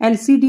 LCD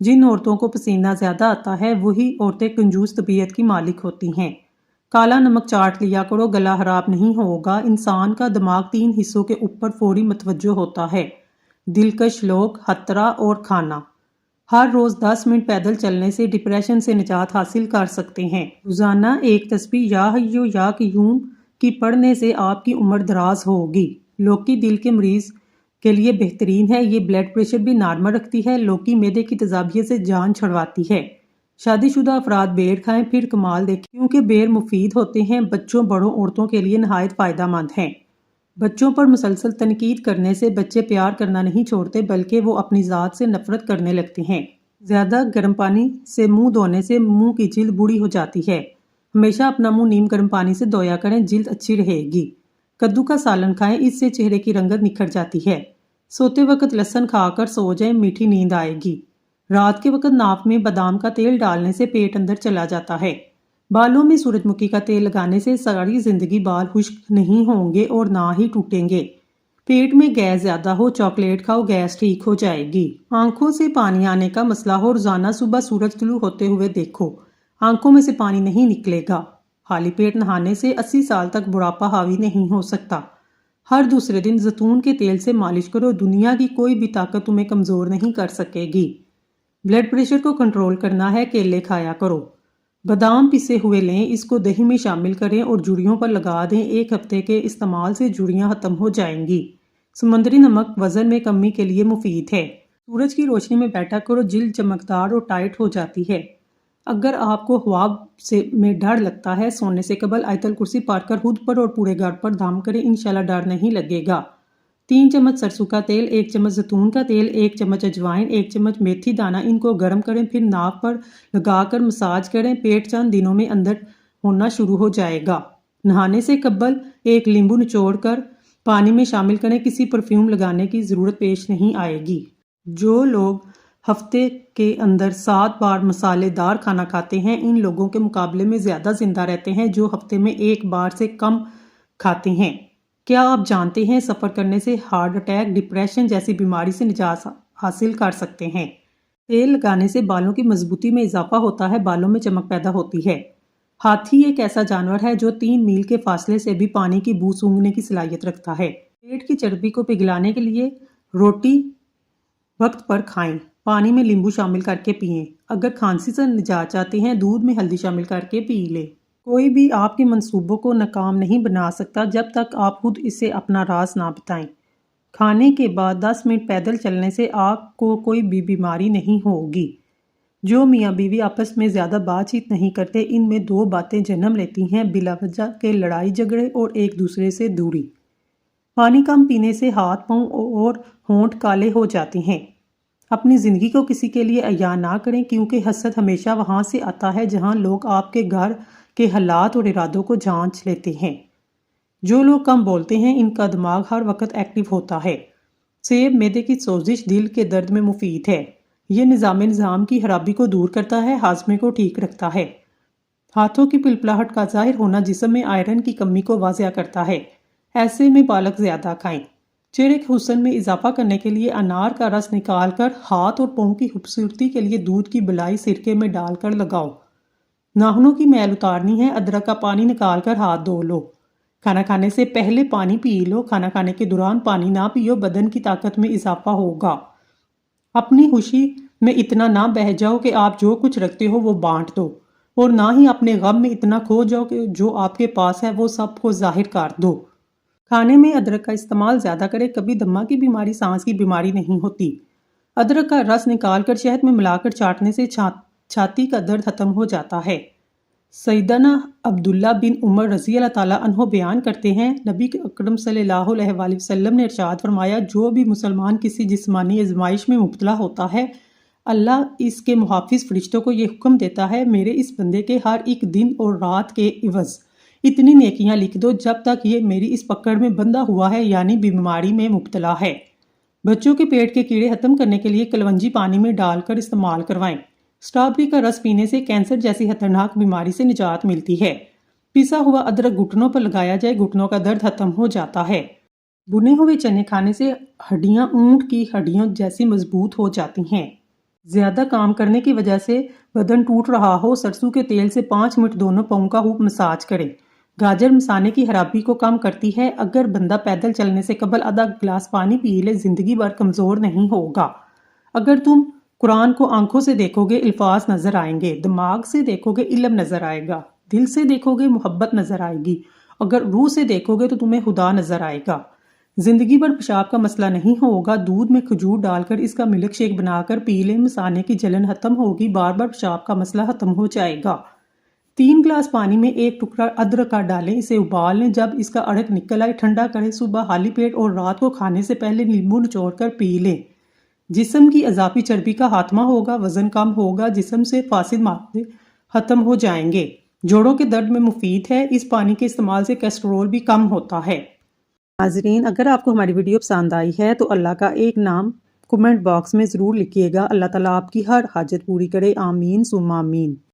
جن عورتوں کو پسینہ زیادہ آتا ہے وہی عورتیں کنجوس طبیعت کی مالک ہوتی ہیں۔ کالا نمک چاٹ لیا کرو، گلا خراب نہیں ہوگا۔ انسان کا دماغ 3 حصوں کے اوپر فوری متوجہ ہوتا ہے: دلکش لوگ، خطرہ اور کھانا۔ ہر روز 10 منٹ پیدل چلنے سے ڈپریشن سے نجات حاصل کر سکتے ہیں۔ روزانہ ایک تسبیح یا حیو یا قیوم کی پڑھنے سے آپ کی عمر دراز ہوگی۔ لوکی دل کے مریض کے لیے بہترین ہے، یہ بلڈ پریشر بھی نارمل رکھتی ہے۔ لوکی معدے کی تیزابیت سے جان چھڑواتی ہے۔ شادی شدہ افراد بیر کھائیں پھر کمال دیکھیں، کیونکہ بیر مفید ہوتے ہیں، بچوں، بڑوں، عورتوں کے لیے نہایت فائدہ مند ہیں۔ بچوں پر مسلسل تنقید کرنے سے بچے پیار کرنا نہیں چھوڑتے بلکہ وہ اپنی ذات سے نفرت کرنے لگتے ہیں۔ زیادہ گرم پانی سے منہ دھونے سے منہ کی جلد بوڑھی ہو جاتی ہے۔ ہمیشہ اپنا منہ نیم گرم پانی سے دھویا کریں، جلد اچھی رہے گی۔ کدو کا سالن کھائیں، اس سے چہرے کی رنگت نکھر جاتی ہے۔ سوتے وقت لہسن کھا کر سو جائیں، میٹھی نیند آئے گی۔ رات کے وقت ناک میں بادام کا تیل ڈالنے سے پیٹ اندر چلا جاتا ہے۔ بالوں میں سورج مکھی کا تیل لگانے سے ساری زندگی بال خشک نہیں ہوں گے اور نہ ہی ٹوٹیں گے۔ پیٹ میں گیس زیادہ ہو، چاکلیٹ کھاؤ، گیس ٹھیک ہو جائے گی۔ آنکھوں سے پانی آنے کا مسئلہ ہو، روزانہ صبح سورج طلوع ہوتے ہوئے دیکھو، آنکھوں میں سے پانی نہیں نکلے گا۔ خالی پیٹ نہانے سے 80 سال تک بڑھاپا حاوی نہیں ہو سکتا۔ ہر دوسرے دن زیتون کے تیل سے مالش کرو، دنیا کی کوئی بھی طاقت تمہیں کمزور نہیں کر سکے گی۔ بلڈ پریشر کو کنٹرول کرنا ہے، کیلے کھایا کرو۔ بادام پسے ہوئے لیں، اس کو دہی میں شامل کریں اور جڑیوں پر لگا دیں، 1 ہفتے کے استعمال سے جڑیاں ختم ہو جائیں گی۔ سمندری نمک وزن میں کمی کے لیے مفید ہے۔ سورج کی روشنی میں بیٹھا کرو، جلد چمکدار اور ٹائٹ ہو جاتی ہے۔ اگر آپ کو خواب میں ڈر لگتا ہے، سونے سے قبل آیت الکرسی پڑھ کر خود پر اور پورے گھر پر دم کریں، انشاءاللہ ڈر نہیں لگے گا۔ 3 چمچ سرسوں کا تیل، 1 چمچ زیتون کا تیل، 1 چمچ اجوائن، 1 چمچ میتھی دانہ، ان کو گرم کریں، پھر ناک پر لگا کر مساج کریں، پیٹ چند دنوں میں اندر ہونا شروع ہو جائے گا۔ نہانے سے قبل 1 لیمبو نچوڑ کر پانی میں شامل کریں، کسی پرفیوم لگانے کی ضرورت پیش نہیں آئے گی۔ جو لوگ ہفتے کے اندر 7 بار مسالے دار کھانا کھاتے ہیں، ان لوگوں کے مقابلے میں زیادہ زندہ رہتے ہیں جو ہفتے میں 1 بار سے کم کھاتے ہیں۔ کیا آپ جانتے ہیں سفر کرنے سے ہارٹ اٹیک، ڈپریشن جیسی بیماری سے نجات حاصل کر سکتے ہیں؟ تیل لگانے سے بالوں کی مضبوطی میں اضافہ ہوتا ہے، بالوں میں چمک پیدا ہوتی ہے۔ ہاتھی ایک ایسا جانور ہے جو 3 میل کے فاصلے سے بھی پانی کی بو سونگھنے کی صلاحیت رکھتا ہے۔ پیٹ کی چربی کو پگھلانے کے لیے روٹی وقت پر کھائیں، پانی میں لیمبو شامل کر کے پئیں۔ اگر کھانسی سے نجات چاہتے ہیں، دودھ میں ہلدی شامل کر کے پی لیں۔ کوئی بھی آپ کے منصوبوں کو ناکام نہیں بنا سکتا جب تک آپ خود اسے اپنا راز نہ بتائیں۔ کھانے کے بعد 10 منٹ پیدل چلنے سے آپ کو کوئی بھی بیماری نہیں ہوگی۔ جو میاں بیوی آپس میں زیادہ بات چیت نہیں کرتے، ان میں 2 باتیں جنم لیتی ہیں: بلا وجہ کے لڑائی جھگڑے اور ایک دوسرے سے دوری۔ پانی کم پینے سے ہاتھ، پاؤں اور ہونٹ کالے ہو جاتے ہیں۔ اپنی زندگی کو کسی کے لیے عیاں نہ کریں، کیونکہ حسد ہمیشہ وہاں سے آتا ہے جہاں لوگ آپ کے گھر کے حالات اور ارادوں کو جانچ لیتے ہیں۔ جو لوگ کم بولتے ہیں، ان کا دماغ ہر وقت ایکٹیو ہوتا ہے۔ سیب معدے کی سوزش، دل کے درد میں مفید ہے۔ یہ نظام کی خرابی کو دور کرتا ہے، ہاضمے کو ٹھیک رکھتا ہے۔ ہاتھوں کی پلپلاہٹ کا ظاہر ہونا جسم میں آئرن کی کمی کو واضح کرتا ہے، ایسے میں پالک زیادہ کھائیں۔ چہرے کے حسن میں اضافہ کرنے کے لیے انار کا رس نکال کر ہاتھ اور پاؤں کی خوبصورتی کے لیے دودھ کی بلائی سرکے میں ڈال کر لگاؤ۔ ناخنوں کی میل اتارنی ہے، ادرک کا پانی نکال کر ہاتھ دھو لو۔ کھانا کھانے سے پہلے پانی پی لو، کھانا کھانے کے دوران پانی نہ پیو، بدن کی طاقت میں اضافہ ہوگا۔ اپنی خوشی میں اتنا نہ بہہ جاؤ کہ آپ جو کچھ رکھتے ہو وہ بانٹ دو، اور نہ ہی اپنے غم میں اتنا کھو جاؤ کہ جو آپ کے پاس ہے وہ سب کو ظاہر کر دو۔ کھانے میں ادرک کا استعمال زیادہ کریں، کبھی دمہ کی بیماری، سانس کی بیماری نہیں ہوتی۔ ادرک کا رس نکال کر شہد میں ملا کر چاٹنے سے چھاتی کا درد ختم ہو جاتا ہے۔ سیدنا عبداللہ بن عمر رضی اللہ تعالیٰ عنہ بیان کرتے ہیں، نبی اکرم صلی اللہ علیہ وآلہ وسلم نے ارشاد فرمایا، جو بھی مسلمان کسی جسمانی آزمائش میں مبتلا ہوتا ہے، اللہ اس کے محافظ فرشتوں کو یہ حکم دیتا ہے، میرے اس بندے کے ہر ایک دن اور رات کے عوض اتنی نیکیاں لکھ دو جب تک یہ میری اس پکڑ میں بندھا ہوا ہے، یعنی بیماری میں مبتلا ہے۔ بچوں کے پیٹ کے کیڑے ختم کرنے کے لیے کلونجی پانی میں ڈال کر استعمال کروائیں۔ اسٹرابیری کا رس پینے سے کینسر جیسی خطرناک بیماری سے نجات ملتی ہے۔ پسا ہوا ادرک گھٹنوں پر لگایا جائے، گھٹنوں کا درد ختم ہو جاتا ہے۔ بنے ہوئے چنے کھانے سے ہڈیاں اونٹ کی ہڈیوں جیسی مضبوط ہو جاتی ہیں۔ زیادہ کام کرنے کی وجہ سے بدن ٹوٹ رہا ہو، سرسوں کے تیل سے 5 منٹ دونوں پاؤں کا خوب مساج کریں۔ گاجر مثانے کی خرابی کو کم کرتی ہے۔ اگر بندہ پیدل چلنے سے قبل آدھا گلاس پانی پی لے، زندگی بھر کمزور نہیں ہوگا۔ اگر تم قرآن کو آنکھوں سے دیکھو گے، الفاظ نظر آئیں گے، دماغ سے دیکھو گے، علم نظر آئے گا، دل سے دیکھو گے، محبت نظر آئے گی، اگر روح سے دیکھو گے تو تمہیں خدا نظر آئے گا۔ زندگی بھر پیشاب کا مسئلہ نہیں ہوگا۔ دودھ میں کھجور ڈال کر اس کا ملک شیک بنا کر پی لیں، مثانے کی جلن ختم ہوگی، بار بار پیشاب کا مسئلہ ختم ہو جائے گا۔ 3 گلاس پانی میں 1 ٹکڑا ادرک کا ڈالیں، اسے ابال لیں، جب اس کا اڑک نکل آئے ٹھنڈا کریں، صبح خالی پیٹ اور رات کو کھانے سے پہلے نیمبو نچوڑ کر پی لیں۔ جسم کی اضافی چربی کا خاتمہ ہوگا، وزن کم ہوگا، جسم سے فاسد مادے ختم ہو جائیں گے۔ جوڑوں کے درد میں مفید ہے۔ اس پانی کے استعمال سے کولیسٹرول بھی کم ہوتا ہے۔ ناظرین، اگر آپ کو ہماری ویڈیو پسند آئی ہے تو اللہ کا ایک نام کمنٹ باکس میں ضرور لکھیے گا۔ اللہ تعالیٰ آپ کی ہر حاجت پوری کرے، آمین ثم آمین۔